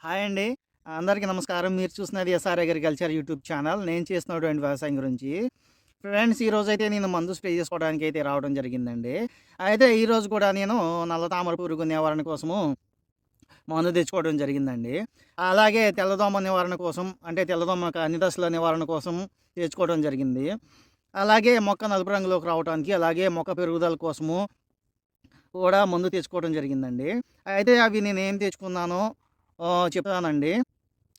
Hi అండి. అందరికీ నమస్కారం. మీరు చూస్తున్నది ఎస్ఆర్ అగ్రికల్చర్ యూట్యూబ్ ఛానల్. నేను చేస్తున్నటువంటి వ్యవసాయం గురించి. ఫ్రెండ్స్, ఈరోజైతే నేను మందు స్ప్రే చేసుకోవడానికైతే రావడం జరిగిందండి. అయితే ఈరోజు కూడా నేను నల్ల తామర పురుగు నివారణ కోసము మందు తెచ్చుకోవడం జరిగిందండి. అలాగే తెల్లదోమ నివారణ కోసం, అంటే తెల్లదోమ అన్ని దశల నివారణ కోసం తెచ్చుకోవడం జరిగింది. అలాగే మొక్క నలుపు రంగులోకి రావడానికి, అలాగే మొక్క పెరుగుదల కోసము కూడా మందు తెచ్చుకోవడం జరిగిందండి. అయితే అవి నేనేం తెచ్చుకున్నానో చెప్తానండి.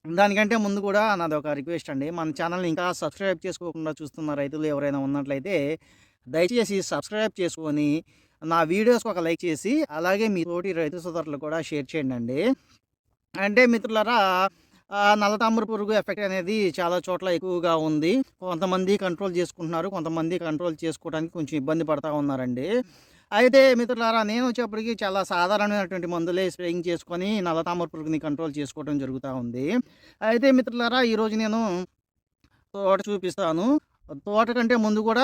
దానికంటే ముందు కూడా నాదొక రిక్వెస్ట్ అండి. మన ఛానల్‌ని ఇంకా సబ్స్క్రైబ్ చేసుకోకుండా చూస్తున్న రైతులు ఎవరైనా ఉన్నట్లయితే, దయచేసి సబ్స్క్రైబ్ చేసుకొని, నా వీడియోస్‌కి ఒక లైక్ చేసి, అలాగే మీ తోటి రైతు సోదరులకు కూడా షేర్ చేయండండి. అంటే మిత్రులారా, నల్ల తామర పురుగు ఎఫెక్ట్ అనేది చాలా చోట్ల ఎక్కువగా ఉంది. కొంతమంది కంట్రోల్ చేసుకుంటున్నారు. కొంతమంది కంట్రోల్ చేసుకోవడానికి కొంచెం ఇబ్బంది పడతా ఉన్నారండి. అయితే మిత్రులారా, నేను వచ్చేప్పటికి చాలా సాధారణమైనటువంటి మందులే స్ప్రేయింగ్ చేసుకొని నల్ల తామర పురుగుని కంట్రోల్ చేసుకోవడం జరుగుతా ఉంది. అయితే మిత్రులారా, ఈరోజు నేను తోట చూపిస్తాను. తోట కంటే ముందు కూడా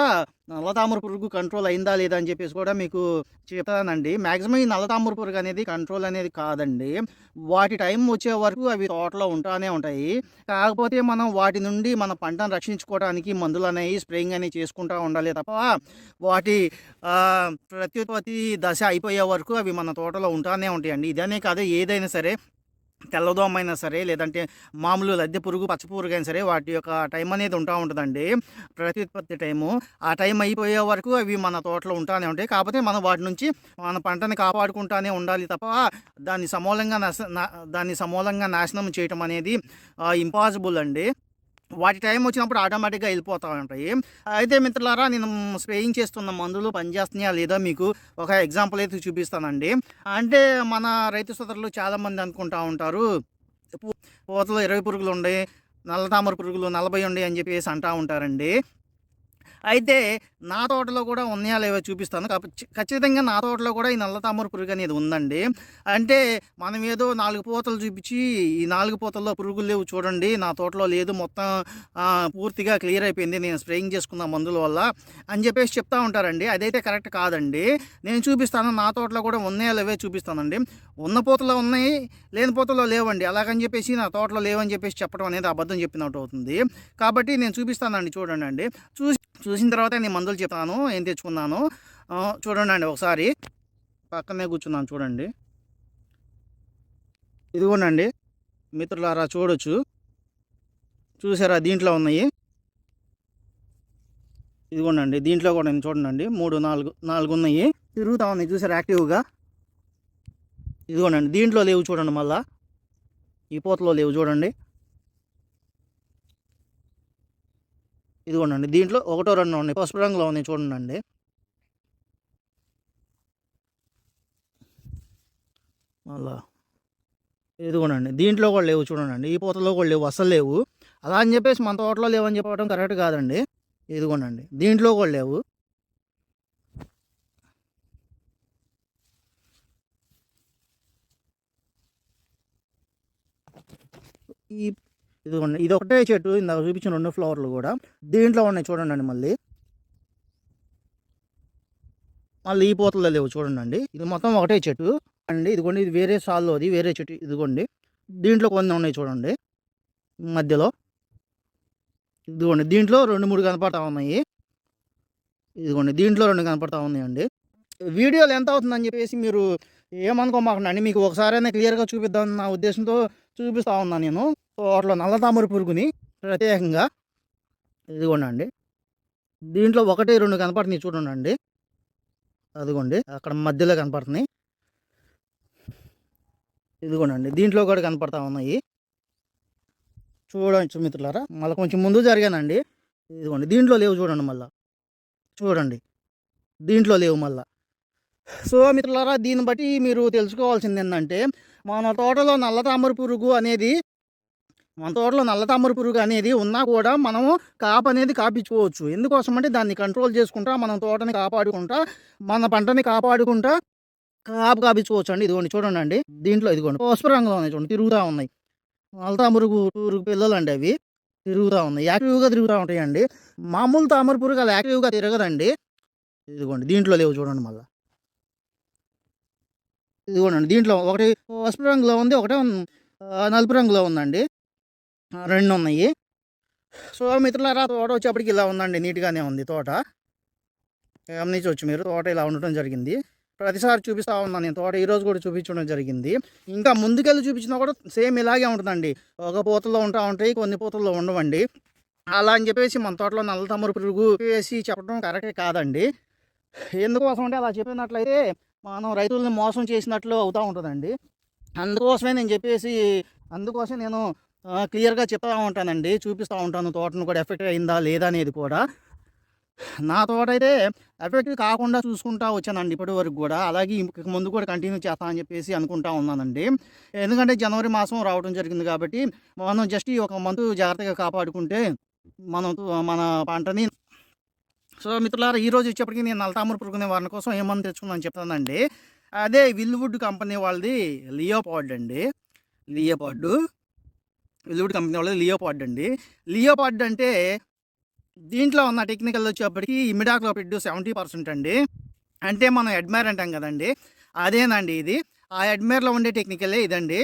నల్ల తామర పురుగు కంట్రోల్ అయిందా లేదా అని చెప్పేసి కూడా మీకు చెప్తానండి. మాక్సిమం ఈ నల్ల తామర పురుగు అనేది కంట్రోల్ అనేది కాదండి. వాటి టైం వచ్చే వరకు అవి తోటలో ఉంటానే ఉంటాయి. కాకపోతే మనం వాటి నుండి మన పంటను రక్షించుకోవడానికి మందులనేవి స్ప్రేయింగ్ అనేవి చేసుకుంటా ఉండాలి తప్ప, వాటి ప్రత్యుత్పత్తి దశ అయిపోయే వరకు అవి మన తోటలో ఉంటానే ఉంటాయండి. ఇదనే కాదు, ఏదైనా సరే, తెల్లదోమ అయినా సరే, లేదంటే మామూలు లద్దె పురుగు, పచ్చ పురుగు అయినా సరే, వాటి యొక్క టైం అనేది ఉంటా ఉంటుందండి. ప్రత్యుత్పత్తి టైము. ఆ టైం అయిపోయే వరకు అవి మన తోటలో ఉంటానే ఉంటాయి. కాకపోతే మనం వాటి నుంచి మన పంటని కాపాడుకుంటానే ఉండాలి తప్ప, దాన్ని దాన్ని సమూలంగా నాశనం చేయటం అనేది ఇంపాసిబుల్ అండి. వాటి టైం వచ్చినప్పుడు ఆటోమేటిక్‌గా వెళ్ళిపోతా ఉంటాయి. అయితే మిత్రులారా, నేను స్ప్రేయింగ్ చేస్తున్న మందులు పనిచేస్తున్నాయా లేదా మీకు ఒక ఎగ్జాంపుల్ అయితే చూపిస్తానండి. అంటే మన రైతు సోదరులు చాలామంది అనుకుంటా ఉంటారు, పూ పూతలో 20 పురుగులుండాయి, నల్ల తామర పురుగులు 40 ఉండయి అని చెప్పేసి అంటా ఉంటారండి. అయితే నా తోటలో కూడా ఉన్నాయా లేవో చూపిస్తాను. ఖచ్చితంగా నా తోటలో కూడా ఈ నల్ల తామర పురుగు అనేది ఉందండి. అంటే మనం ఏదో 4 పూతలు చూపించి, ఈ 4 పూతల్లో పురుగులు లేవు చూడండి, నా తోటలో లేదు, మొత్తం పూర్తిగా క్లియర్ అయిపోయింది నేను స్ప్రేయింగ్ చేసుకున్న మందుల వల్ల అని చెప్పేసి చెప్తా ఉంటారండి. అదైతే కరెక్ట్ కాదండి. నేను చూపిస్తాను, నా తోటలో కూడా ఉన్నాయా లేవో చూపిస్తానండి. ఉన్న పూతలో ఉన్నాయి, లేని పూతలో లేవండి. అలాగని చెప్పేసి నా తోటలో లేవని చెప్పేసి చెప్పడం అనేది అబద్ధం చెప్పినట్టు అవుతుంది. కాబట్టి నేను చూపిస్తానండి, చూడండి. చూసిన తర్వాత నేను మందులు చెప్తాను ఏం తెచ్చుకున్నానో. చూడండి ఒకసారి. పక్కనే కూర్చున్నాను చూడండి. ఇదిగోనండి మిత్రులారా, చూడొచ్చు. చూసారా, దీంట్లో ఉన్నాయి. ఇదిగోనండి, దీంట్లో కూడా నేను చూడండి 3, 4 ఉన్నాయి. తిరుగుతా ఉన్నాయి చూసారా యాక్టివ్గా. ఇదిగోనండి, దీంట్లో లేవు చూడండి, మళ్ళా ఈ పూతలో లేవు చూడండి. ఇదిగోనండి, దీంట్లో ఒకటో రెండో ఉన్నాయి, పసుపు రంగులో ఉన్నాయి చూడండి. మళ్ళా ఇదిగోనండి, దీంట్లో కూడా లేవు చూడండి. ఈ పూతలో కూడా లేవు, అస్సలు లేవు. అలా అని చెప్పేసి మన తోటలో లేవని చెప్పడం కరెక్ట్ కాదండి. ఇదిగోనండి, దీంట్లో కూడా లేవు. ఈ ఇదిగోండి, ఇది ఒకటే చెట్టు, ఇందాక చూపించిన 2 ఫ్లవర్లు కూడా దీంట్లో ఉన్నాయి చూడండి. మళ్ళీ ఈ పూతల్లో లేవు చూడండి. ఇది మొత్తం ఒకటే చెట్టు అండి. ఇదిగోండి, ఇది వేరే సాల్లోది, వేరే చెట్టు. ఇదిగోండి, దీంట్లో కొన్ని ఉన్నాయి చూడండి మధ్యలో. ఇదిగోండి, దీంట్లో 2, 3 కనపడతా ఉన్నాయి. ఇదిగోండి, దీంట్లో 2 కనపడతా ఉన్నాయండి. వీడియోలు ఎంత అవుతుందని చెప్పేసి మీరు ఏమనుకోమాకండి. మీకు ఒకసారైనా క్లియర్గా చూపిద్దామన్న నా ఉద్దేశంతో చూపిస్తూ ఉన్నాను నేను తోటలో నల్ల తామర పురుగుని ప్రత్యేకంగా. ఇదిగోండి, దీంట్లో 1, 2 కనపడుతున్నాయి చూడండి. అదిగోండి, అక్కడ మధ్యలో కనపడుతున్నాయి. ఇదిగోనండి, దీంట్లో కూడా కనపడతా ఉన్నాయి. చూడవచ్చు మిత్రులారా. మళ్ళీ కొంచెం ముందు జరిగానండి. ఇదిగోండి, దీంట్లో లేవు చూడండి. మళ్ళీ చూడండి, దీంట్లో లేవు మళ్ళా. సో మిత్రులారా, దీన్ని బట్టి మీరు తెలుసుకోవాల్సింది ఏంటంటే, మన తోటలో నల్ల తామర పురుగు అనేది ఉన్నా కూడా మనము కాపు అనేది కాపించుకోవచ్చు. ఎందుకోసం అంటే, దాన్ని కంట్రోల్ చేసుకుంటా, మనం తోటని కాపాడుకుంటా, మన పంటని కాపాడుకుంటా కాపు కాపించుకోవచ్చు అండి. ఇదిగోండి చూడండి, దీంట్లో ఇదిగోండి పసుపు రంగులో ఉన్నాయి చూడండి, తిరుగుతూ ఉన్నాయి. నల్ల తామర పురుగు పిల్లలు అండి, అవి తిరుగుతూ ఉన్నాయి, యాక్టివ్గా తిరుగుతూ ఉంటాయండి. మామూలు తామర పురుగు అలా యాక్టివ్గా తిరగదండి. ఇదిగోండి, దీంట్లో లేవు చూడండి. మళ్ళీ ఇదిగోనండి, దీంట్లో ఒకటి పసుపు రంగులో ఉంది, ఒకటే నలుపు రంగులో ఉందండి. 2 ఉన్నాయి. సో, మిత్రులారా తోట వచ్చేప్పటికి ఇలా ఉందండి. నీట్‌గానే ఉంది తోట. గమనించవచ్చు మీరు. తోట ఇలా ఉండటం జరిగింది. ప్రతిసారి చూపిస్తా ఉన్నాను నేను తోట. ఈరోజు కూడా చూపించడం జరిగింది. ఇంకా ముందుకెళ్ళి చూపించినా కూడా సేమ్ ఇలాగే ఉంటదండి. ఒక పూతల్లో ఉంటాయి. కొన్ని పూతల్లో ఉండవండి. అలా అని చెప్పేసి మన తోటలో నల్ల తామర పురుగు వేసి చెప్పడం కరెక్టే కాదండి. ఎందుకోసం అంటే అలా చెప్పినట్లయితే మనం రైతుల్ని మోసం చేసినట్లు అవుతా ఉంటదండి. అందుకోసమే నేను క్లియర్‌గా చెప్తా ఉంటానండి. చూపిస్తా ఉంటాను తోటను కూడా ఎఫెక్ట్ అయిందా లేదా అనేది కూడా. నా తోటైతే ఎఫెక్ట్ కాకుండా చూసుకుంటా వచ్చానండి ఇప్పటి వరకు గూడా. అలాగే ఇంక ముందు కూడా కంటిన్యూ చేస్తా అని చెప్పేసి అనుకుంటా ఉన్నానండి. ఎందుకంటే జనవరి మాసం రావడం జరిగింది కాబట్టి మనం జస్ట్ ఈ ఒక మంత్ జాగ్రత్తగా కాపాడుకుంటే మన పంటని. సో, మిత్రులారా ఈరోజు వచ్చేప్పటికి నేను నల్లతామర పురుగు నివారణ కోసం ఏ మందు తెచ్చుకున్నానని చెప్తానండి. అదే విల్‌వుడ్ కంపెనీ వాళ్ళది లియోపాడ్ అండి. లియోపాడ్. విల్‌వుడ్ కంపెనీ వాళ్ళది లియోపాడ్ అండి. లియోపాడ్ అంటే దీంట్లో ఉన్న టెక్నికల్ వచ్చేప్పటికి ఇమిడాక్లోపిడ్ 70% అండి. అంటే మనం ఎడ్మైర్ అంటాం కదండీ! అదేనండి ఇది. ఆ ఎడ్మైర్‌లో ఉండే టెక్నికలే ఇదండి.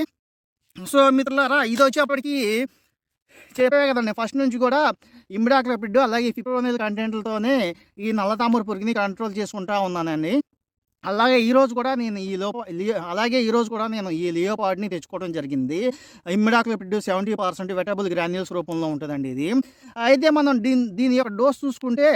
సో, మిత్రులారా ఇదొచ్చేప్పటికి చెప్పా కదండీ ఫస్ట్ నుంచి కూడా ఇమిడాక్లోపిడ్ అలాగే ఫిప్రోనిల్ కంటెంట్‌లతోనే ఈ నల్లతామర పురుగుని కంట్రోల్ చేసుకుంటా ఉన్నానండి. ఈరోజు కూడా నేను ఈ లియోపాడ్‌ని తెచ్చుకోవడం జరిగింది. ఇమిడాక్లోపిడ్ 70% వెటబుల్ గ్రాన్యూల్స్ రూపంలో ఉంటదండి ఇది. అయితే మనం దీని యొక్క డోస్ చూసుకుంటే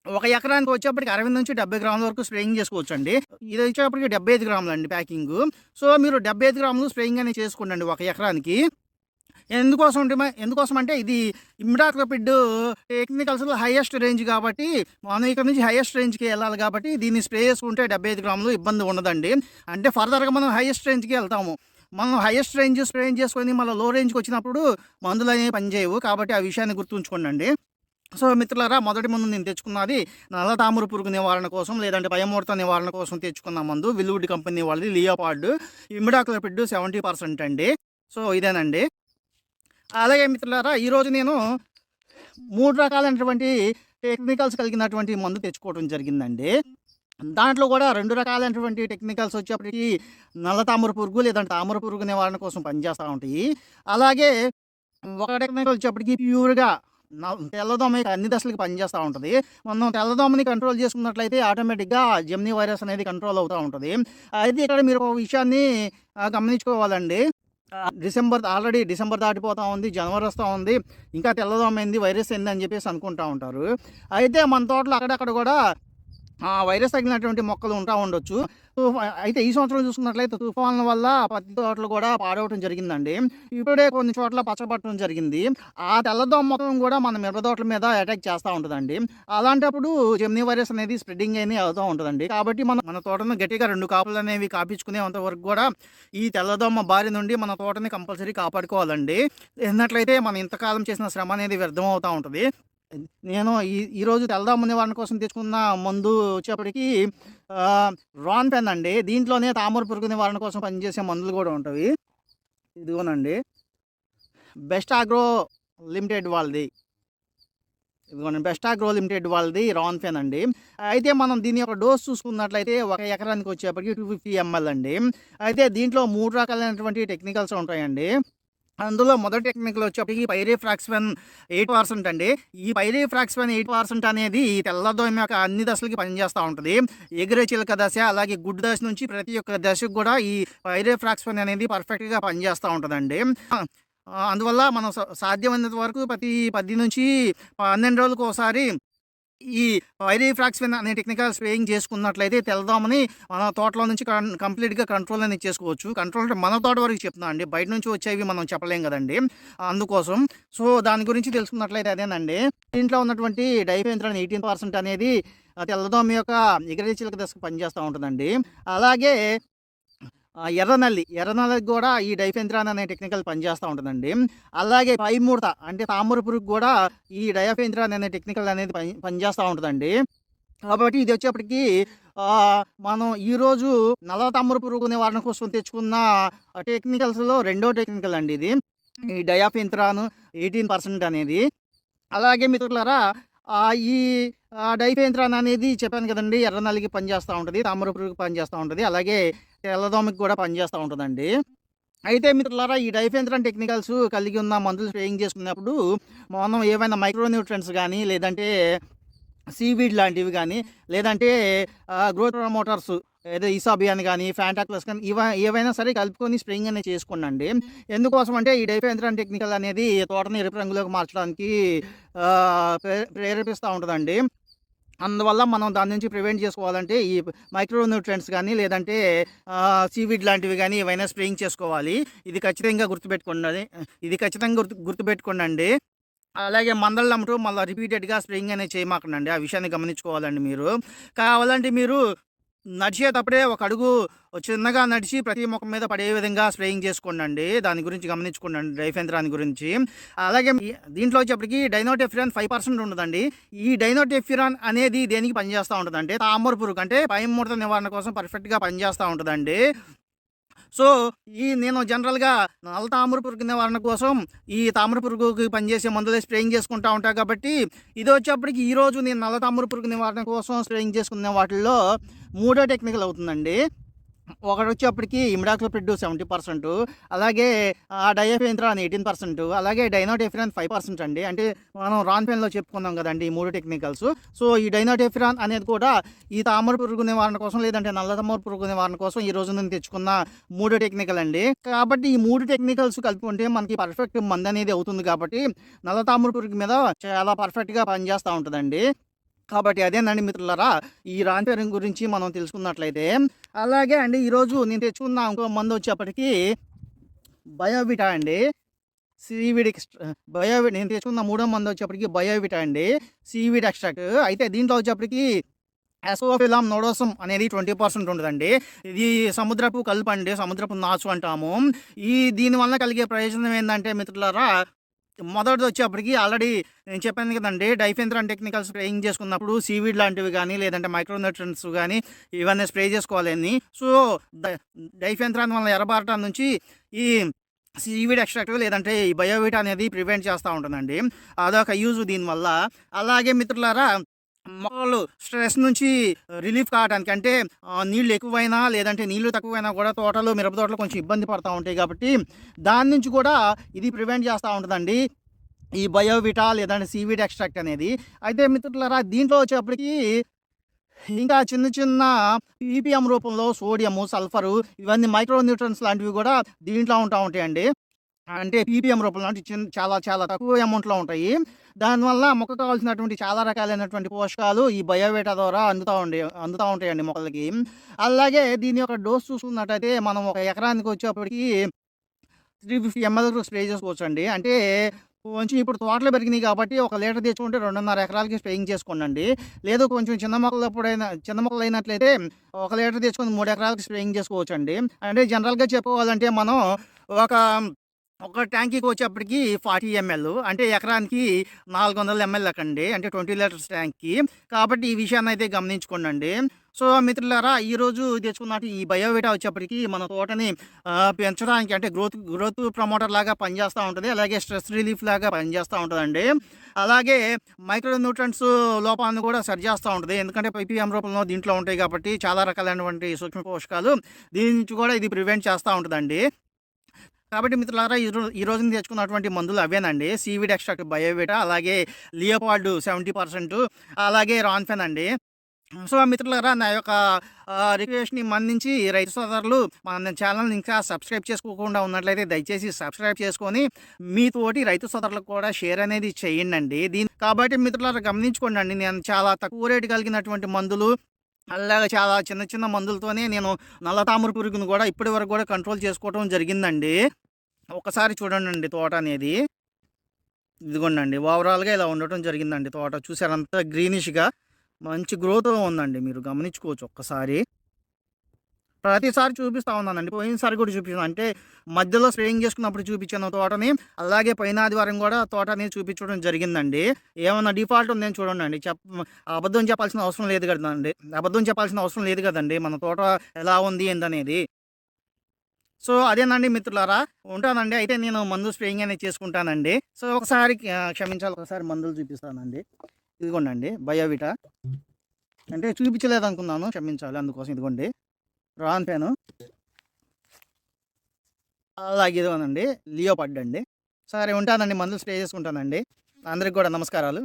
ఒక ఎకరానికి వచ్చేప్పటికి 60-70 గ్రాముల వరకు స్ప్రేయింగ్ చేసుకోవచ్చండి. ఇది వచ్చేప్పటికి 75 గ్రాములండి ప్యాకింగు. సో, మీరు 75 గ్రాములు స్ప్రేయింగ్ అనేది చేసుకోండండి ఒక ఎకరానికి. ఎందుకోసమంటే ఇది ఇమిడాక్లోపిడ్ టెక్నికల్స్‌లో హైయెస్ట్ రేంజ్ కాబట్టి మనం ఇక్కడ నుంచి హైయెస్ట్ రేంజ్‌కి వెళ్ళాలి కాబట్టి దీన్ని స్ప్రే చేసుకుంటే 75 గ్రాములు ఇబ్బంది ఉండదండి. అంటే ఫర్దర్‌గా మనం హైయెస్ట్ రేంజ్‌కి వెళ్తాము. మనం హైయెస్ట్ రేంజ్ స్ప్రేయింగ్ చేసుకొని మళ్ళీ లో రేంజ్‌కి వచ్చినప్పుడు మందులనేవి పనిచేయవు. కాబట్టి ఆ విషయాన్ని గుర్తుంచుకోండండి. సో, మిత్రులారా మొదటి మందు నేను తెచ్చుకున్నది నల్ల తామర పురుగు నివారణ కోసం లేదంటే భయముడత నివారణ కోసం తెచ్చుకున్న మందు విల్‌వుడ్ కంపెనీ వాళ్ళది లియోపాడ్. ఇమిడాక్లోపిడ్ 70% అండి. సో, ఇదేనండి. అలాగే మిత్రులారా ఈరోజు నేను 3 రకాలైనటువంటి టెక్నికల్స్ కలిగినటువంటి మందు తెచ్చుకోవడం జరిగిందండి. దాంట్లో కూడా 2 రకాలైనటువంటి టెక్నికల్స్ వచ్చేప్పటికి నల్ల తామర పురుగు లేదంటే తామర పురుగు నివారణ కోసం పనిచేస్తూ ఉంటాయి. అలాగే ఒక టెక్నికల్ వచ్చేప్పటికి ప్యూర్‌గా తెల్లదోమ అన్ని దశలకి పనిచేస్తూ ఉంటుంది. మనం తెల్లదోమని కంట్రోల్ చేసుకున్నట్లయితే ఆటోమేటిక్‌గా జెమినీ వైరస్ అనేది కంట్రోల్ అవుతూ ఉంటది. అయితే ఇక్కడ మీరు ఒక విషయాన్ని గమనించుకోవాలండి. ఆల్రెడీ డిసెంబర్ దాటిపోతా ఉంది. జనవరి వస్తా ఉంది. ఇంకా తెల్లదోమ ఏంది, వైరస్ ఏంది అని చెప్పేసి అనుకుంటా ఉంటారు. అయితే మన తోటలో అక్కడక్కడ కూడా వైరస్ తగిలినటువంటి మొక్కలు ఉంటా ఉండొచ్చు. అయితే ఈ సంవత్సరం చూసుకున్నట్లయితే తుఫాన్ల వల్ల పత్తి తోటలు కూడా పాడవటం జరిగిందండి. ఇప్పుడే కొన్ని చోట్ల పచ్చబట్టడం జరిగింది. ఆ తెల్లదోమ మొత్తం కూడా మన మిరప తోటల మీద అటాక్ చేస్తూ ఉంటుందండి. అలాంటప్పుడు జెమినీ వైరస్ అనేది స్ప్రెడ్డింగ్ అనేది అవుతూ ఉంటుందండి. కాబట్టి మన తోటను గట్టిగా 2 కాపులు అనేవి కాపించుకునేంత వరకు కూడా ఈ తెల్లదోమ బారి నుండి మన తోటని కంపల్సరీ కాపాడుకోవాలండి. లేనట్లయితే మనం ఇంతకాలం చేసిన శ్రమ అనేది వ్యర్థం అవుతూ ఉంటుంది. నేను ఈరోజు తెల్లదోమ నివారణ కోసం తెచ్చుకున్న మందు వచ్చేప్పటికి రాన్‌ఫెన్ అండి. దీంట్లోనే తామర పురుగు నివారణ కోసం పనిచేసే మందులు కూడా ఉంటవి. ఇదిగోనండి. బెస్ట్ ఆగ్రో లిమిటెడ్ వాళ్ళది. రాన్‌ఫెన్ అండి. అయితే మనం దీని యొక్క డోస్ చూసుకున్నట్లయితే ఒక ఎకరానికి వచ్చేప్పటికి 250 ml అండి. అయితే దీంట్లో 3 రకాలైనటువంటి టెక్నికల్స్ ఉంటాయండి. అందులో మొదటి టెక్నికల్ వచ్చేప్పటికి పైరిఫ్రాక్సిన్ 8% అండి. ఈ పైరిఫ్రాక్సిన్ 8% అనేది ఈ తెల్లదోమ యొక్క అన్ని దశలకి పనిచేస్తూ ఉంటుంది. ఎగిరే చిలక దశ అలాగే గుడ్డు దశ నుంచి ప్రతి ఒక్క దశకు కూడా ఈ పైరిఫ్రాక్సిన్ అనేది పర్ఫెక్ట్‌గా పనిచేస్తూ ఉంటదండి. అందువల్ల మనం సాధ్యమైనంత వరకు ప్రతి 10-12 రోజులకోసారి ఈ పైరిఫ్రాక్సిన్ అనే టెక్నికల్ స్ప్రేయింగ్ చేసుకున్నట్లయితే తెల్లదోమని మన తోటలో నుంచి కంప్లీట్‌గా కంట్రోల్ అనేది చేసుకోవచ్చు. కంట్రోల్ అంటే మన తోట వరకు చెప్తున్నా అండి. బయట నుంచి వచ్చేవి మనం చెప్పలేం కదండీ! అందుకోసం. సో, దాని గురించి తెలుసుకున్నట్లయితే అదేనండి. దీంట్లో ఉన్నటువంటి డైఫెన్థ్రాన్ 18% అనేది తెల్లదోమ యొక్క ఎగిరే చిలుక దశకు పనిచేస్తూ ఉంటుందండి. అలాగే ఎర్రనల్లికి కూడా ఈ డైఫెన్థ్రాన్ అనే టెక్నికల్ పనిచేస్తూ ఉంటుందండి. అలాగే పైముడత అంటే తామర పురుగు కూడా ఈ డయాఫెన్థ్రాన్ అనే టెక్నికల్ అనేది పనిచేస్తూ ఉంటుందండి. కాబట్టి ఇది వచ్చేప్పటికి మనం ఈరోజు నల్ల తామర పురుగు నివారణ కోసం తెచ్చుకున్న టెక్నికల్స్‌లో రెండో టెక్నికల్ అండి ఇది. ఈ డయాఫెన్థ్రాన్ 18% అనేది. అలాగే మిత్రులారా ఈ డైఫెన్థ్రాన్ అనేది చెప్పాను కదండీ! ఎర్రనల్లికి పనిచేస్తూ ఉంటది. తామర పురుగుకి పనిచేస్తూ ఉంటది. అలాగే తెల్లదోమకి కూడా పనిచేస్తూ ఉంటదండి. అయితే మిత్రులారా ఈ డైఫెన్థ్రాన్ టెక్నికల్స్ కలిగి ఉన్న మందులు స్ప్రేయింగ్ చేసుకున్నప్పుడు మనం ఏవైనా మైక్రో న్యూట్రియంట్స్ గానీ, లేదంటే సీవీడ్ లాంటివి గానీ, లేదంటే గ్రోత్ ప్రమోటర్స్ ఏదో ఇసాబియాన్ గానీ, ఫ్యాంటాక్లస్ కానీ ఏవైనా సరే కలుపుకొని స్ప్రేయింగ్ అనేది చేసుకోండండి. ఎందుకోసం అంటే ఈ డైఫెన్థ్రాన్ టెక్నికల్ అనేది తోటని ఎరుపు రంగులోకి మార్చడానికి ప్రేరేపిస్తా ఉంటదండి. అందువల్ల మనం దాని నుంచి ప్రివెంట్ చేసుకోవాలంటే ఈ మైక్రో న్యూట్రియంట్స్ గానీ, లేదంటే సీవీడ్ లాంటివి గానీ ఏవైనా స్ప్రేయింగ్ చేసుకోవాలి. ఇది ఖచ్చితంగా గుర్తుపెట్టుకోండి. ఇది ఖచ్చితంగా గుర్తుపెట్టుకోండండి. అలాగే మందులు నమ్ముతూ మళ్ళీ రిపీటెడ్‌గా స్ప్రేయింగ్ అనేది చేయమాకండండి. ఆ విషయాన్ని గమనించుకోవాలండి మీరు. కావాలంటే మీరు నడిచేటప్పుడే ఒక అడుగు చిన్నగా నడిచి ప్రతి మొక్క మీద పడే విధంగా స్ప్రేయింగ్ చేసుకోండండి. దాని గురించి గమనించుకోండండి డైఫెన్థ్రాన్ గురించి. అలాగే దీంట్లో వచ్చేప్పటికి డైనోటెఫ్యూరాన్ 5% ఉంటదండి. ఈ డైనోటెఫ్యూరాన్ అనేది దేనికి పనిచేస్తా ఉంటదంటే తామర పురుగు అంటే పై ముడత నివారణ కోసం పర్ఫెక్ట్‌గా పనిచేస్తా ఉంటదండి. సో, నేను జనరల్‌గా నల్ల తామర పురుగు నివారణ కోసం ఈ తామర పురుగుకి పనిచేసే మందులే స్ప్రేయింగ్ చేసుకుంటా ఉంటా కాబట్టి, ఇదొచ్చేప్పటికి ఈరోజు నేను నల్ల తామర పురుగు నివారణ కోసం స్ప్రేయింగ్ చేసుకునే వాటిల్లో మూడో టెక్నికల్ అవుతుందండి. ఒకటొచ్చేప్పటికి ఇమిడాక్లోపిడ్ 70%, అలాగే డయాఫెన్థ్రాన్ 18%, అలాగే డైనోటెఫ్యూరాన్ 5% అండి. అంటే మనం రాన్‌ఫెన్‌లో చెప్పుకున్నాం కదండీ ఈ 3 టెక్నికల్స్. సో, ఈ డైనోటెఫ్యూరాన్ అనేది కూడా ఈ తామర పురుగు నివారణ కోసం, లేదంటే నల్ల తామర పురుగు నివారణ కోసం ఈ రోజు నేను తెచ్చుకున్న 3 టెక్నికల్ అండి. కాబట్టి ఈ 3 టెక్నికల్స్ కలుపుకుంటే మనకి పర్ఫెక్ట్ మందనేది అవుతుంది కాబట్టి, నల్ల తామర పురుగు మీద చాలా పర్ఫెక్ట్‌గా పనిచేస్తా ఉంటదండి. కాబట్టి అదేనండి మిత్రులారా, ఈ రాన్‌ఫెన్ గురించి మనం తెలుసుకున్నట్లయితే. అలాగే అండి ఈరోజు నేను తెచ్చుకున్న ఇంకో మందొచ్చేప్పటికి బయోవిటా అండి. సీవీడ్ నేను తెచ్చుకున్న మూడో మందొచ్చేప్పటికి బయోవిటా అండి. Seaweed extract. అయితే దీంట్లో వచ్చేప్పటికి అసోఫిలామ్ నోడోసమ్ అనేది 20% ఉంటదండి. ఇది సముద్రపు కలుపండి. సముద్రపు నాచు అంటాము. దీనివల్ల కలిగే ప్రయోజనం ఏందంటే మిత్రులారా, మొదటిదొచ్చేప్పటికి ఆల్రెడీ నేను చెప్పాను కదండీ! డైఫెన్థ్రాన్ టెక్నికల్ స్ప్రేయింగ్ చేసుకున్నప్పుడు సీవీడ్ లాంటివి గానీ, లేదంటే మైక్రో న్యూట్రియంట్స్ గానీ ఇవన్నీ స్ప్రే చేసుకోవాలని. సో, డ డైఫెన్థ్రాన్ వల్ల ఎర్రబారటం నుంచి ఈ సీవీడ్ ఎక్స్ట్రాక్ట్ లేదంటే ఈ బయోవిటా అనేది ప్రివెంట్ చేస్తా ఉంటుందండి. అదొక యూజ్ దీనివల్ల. అలాగే మిత్రులారా, మొక్కలు స్ట్రెస్ నుంచి రిలీఫ్ కావడానికి అంటే నీళ్ళు ఎక్కువైనా లేదంటే నీళ్ళు తక్కువైనా కూడా తోటలు మిరప తోటలు కొంచెం ఇబ్బంది పడతా ఉంటాయి కాబట్టి దాని నుంచి కూడా ఇది ప్రివెంట్ చేస్తూ ఉంటుందండి ఈ బయోవిటా లేదంటే సీవీడ్ ఎక్స్ట్రాక్ట్ అనేది. అయితే మిత్రులారా దీంట్లో వచ్చేప్పటికి ఇంకా చిన్న చిన్న పీపీఎం రూపంలో సోడియము, సల్ఫరు ఇవన్నీ మైక్రో న్యూట్రన్స్ లాంటివి కూడా దీంట్లో ఉంటాయండి. అంటే పీపీఎం రూపంలో అంటే చాలా చాలా తక్కువ అమౌంట్‌లో ఉంటాయి. దానివల్ల మొక్కకు కావాల్సినటువంటి చాలా రకాలైనటువంటి పోషకాలు ఈ బయోవిటా ద్వారా అందుతా ఉంటాయండి మొక్కలకి. అలాగే దీని యొక్క డోస్ చూసుకున్నట్టయితే మనం ఒక ఎకరానికి వచ్చేప్పటికి 350 ఎంఎల్ వరకు స్ప్రే చేసుకోవచ్చండి. అంటే కొంచెం ఇప్పుడు తోటలు పెరిగినాయి కాబట్టి ఒక లీటర్ తెచ్చుకుంటే 2.5 ఎకరాలకి స్ప్రేయింగ్ చేసుకోండండి. లేదు కొంచెం చిన్న మొక్కలైనట్లయితే ఒక లీటర్ తెచ్చుకొని 3 ఎకరాలకి స్ప్రేయింగ్ చేసుకోవచ్చండి. అంటే జనరల్‌గా చెప్పుకోవాలంటే మనం ఒక ఒక ట్యాంకీకి వచ్చేప్పటికి 40 ఎంఎల్ అంటే ఎకరానికి 400 ఎంఎల్ లెక్కండి. అంటే 20 లీటర్స్ ట్యాంక్‌కి. కాబట్టి ఈ విషయాన్నయితే గమనించుకోండండి. సో, మిత్రులారా ఈరోజు తెచ్చుకున్న ఈ బయోవిటా వచ్చేప్పటికి మన తోటని పెంచడానికి అంటే గ్రోత్ ప్రమోటర్ లాగా పనిచేస్తా ఉంటది. అలాగే స్ట్రెస్ రిలీఫ్ లాగా పనిచేస్తా ఉంటదండి. అలాగే మైక్రో న్యూట్రియంట్స్ లోపాన్ని కూడా సరిచేస్తా ఉంటది. ఎందుకంటే పీపీఎం రూపంలో దీంట్లో ఉంటాయి కాబట్టి చాలా రకాలైనటువంటి సూక్ష్మ పోషకాలు దీని నుంచి కూడా ఇది ప్రివెంట్ చేస్తా ఉంటదండి. కాబట్టి మిత్రులారా ఈరోజు నేను తెచ్చుకున్నటువంటి మందులు అవేనండి. సీవీడ్ ఎక్స్ట్రాక్ట్ బయోవిటా, అలాగే లియోపార్డ్ 70%, అలాగే రాన్‌ఫెన్ అండి. సో, మిత్రులారా నా యొక్క రిక్వెస్ట్‌ని మన్నించి రైతు సోదరులు మన ఛానల్‌ని ఇంకా సబ్స్క్రైబ్ చేసుకోకుండా ఉన్నట్లయితే దయచేసి సబ్స్క్రైబ్ చేసుకొని మీ తోటి రైతు సోదరులకు కూడా షేర్ అనేది చేయండండి. కాబట్టి మిత్రులారా గమనించుకోండండి, నేను చాలా తక్కువ రేటు కలిగినటువంటి మందులు అలాగే చాలా చిన్న చిన్న మందులతోనే నేను నల్ల తామర పురుగుని కూడా ఇప్పటి వరకు కూడా కంట్రోల్ చేసుకోవటం జరిగిందండి. ఒకసారి చూడండండి తోట అనేది. ఇదిగోండండి ఓవరాల్‌గా ఇలా ఉండటం జరిగిందండి తోట. చూసారా అంతా గ్రీనిష్‌గా మంచి గ్రోత్‌లో ఉందండి. మీరు గమనించుకోవచ్చు ఒక్కసారి. ప్రతిసారి చూపిస్తా ఉన్నానండి. పోయినసారి కూడా చూపించాను. అంటే మధ్యలో స్ప్రేయింగ్ చేసుకున్నప్పుడు చూపించాను తోటని. అలాగే పోయిన ఆదివారం కూడా తోట అనేది చూపించడం జరిగిందండి. ఏమన్నా డిఫాల్ట్ ఉందేమో చూడండండి. అబద్ధం చెప్పాల్సిన అవసరం లేదు కదండీ. అబద్ధం చెప్పాల్సిన అవసరం లేదు కదండీ. మన తోట ఎలా ఉంది ఏందనేది. సో, అదేనండి మిత్రులారా. ఉంటానండి. అయితే నేను మందు స్ప్రేయింగ్ అనేది చేసుకుంటానండి. సో, ఒకసారి క్షమించాలి. ఒకసారి మందులు చూపిస్తానండి. ఇదిగోండండి బయోవిటా. అంటే చూపించలేదనుకున్నాను. క్షమించాలి. అందుకోసం ఇదిగోండి రాన్‌ఫెన్. అలాగే ఇదిగోనండి లియోపార్డ్ అండి. సరే ఉంటానండి. మందులు స్ప్రే చేసుకుంటానండి. అందరికి కూడా నమస్కారాలు.